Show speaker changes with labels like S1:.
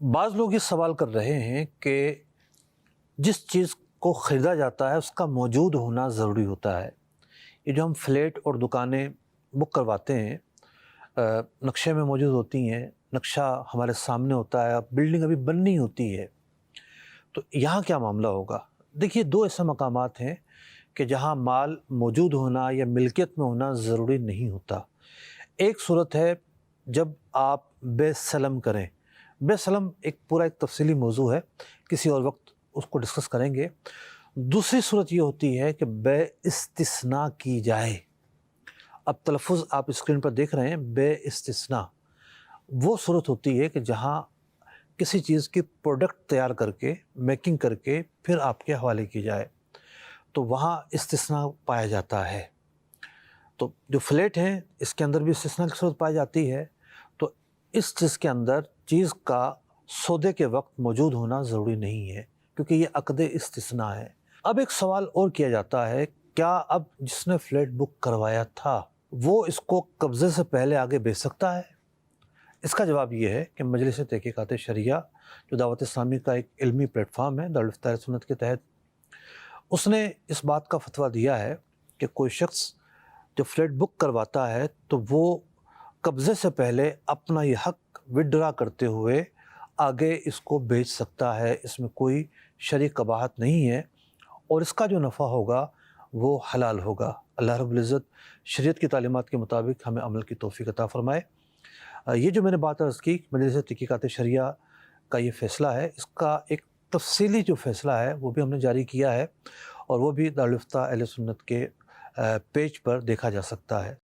S1: بعض लोग ये सवाल कर रहे हैं कि जिस चीज़ को ख़रीदा जाता है उसका मौजूद होना ज़रूरी होता है। ये जो हम फ्लैट और दुकानें बुक करवाते हैं नक्शे में मौजूद होती हैं, नक्शा हमारे सामने होता है, बिल्डिंग अभी बननी होती है, तो यहाँ क्या मामला होगा? देखिए 2 ऐसे मकामात हैं कि जहाँ माल मौजूद होना या मिल्कियत में होना ज़रूरी नहीं होता। एक सूरत है जब आप बेसलम करें। बेसलम एक तफ़सीली मौज़ू है, किसी और वक्त उसको डिस्कस करेंगे। दूसरी सूरत ये होती है कि बे-इस्तिस्ना की जाए। अब तलफ़्फ़ुज़ आप स्क्रीन पर देख रहे हैं, बे-इस्तिस्ना। वो सूरत होती है कि जहाँ किसी चीज़ की प्रोडक्ट तैयार करके, मेकिंग करके फिर आपके हवाले की जाए, तो वहाँ इस्तिस्ना पाया जाता है। तो जो फ्लैट हैं इसके अंदर भी इस्तिस्ना की सूरत पाई जाती है। तो इस चीज़ के अंदर चीज़ का सौदे के वक्त मौजूद होना ज़रूरी नहीं है, क्योंकि ये अक़्द इस्तिस्ना है। अब एक सवाल और किया जाता है, क्या अब जिसने फ्लैट बुक करवाया था वो इसको कब्ज़े से पहले आगे बेच सकता है? इसका जवाब ये है कि मजलिस तहक़ीक़ात शरिया, जो दावत इस्लामी का एक इल्मी प्लेटफ़ार्म है दारुल इफ्ता सुन्नत के तहत, उसने इस बात का फ़तवा दिया है कि कोई शख्स जब फ्लैट बुक करवाता है तो वो कब्ज़े से पहले अपना ये हक़ विथड्रा करते हुए आगे इसको बेच सकता है। इसमें कोई शरई कबाहत नहीं है और इसका जो नफ़ा होगा वो हलाल होगा। अल्लाह रब्बुल इज़्ज़त शरीयत की तालीमात के मुताबिक हमें अमल की तौफ़ीक़ अता फ़रमाए। ये जो मैंने बात अर्ज़ की, मजलिस तहक़ीक़ात शरिया का ये फ़ैसला है, इसका एक तफ़सीली जो फ़ैसला है वो भी हमने जारी किया है और वो भी दारुल इफ्ता अहले सुन्नत के पेज पर देखा जा सकता है।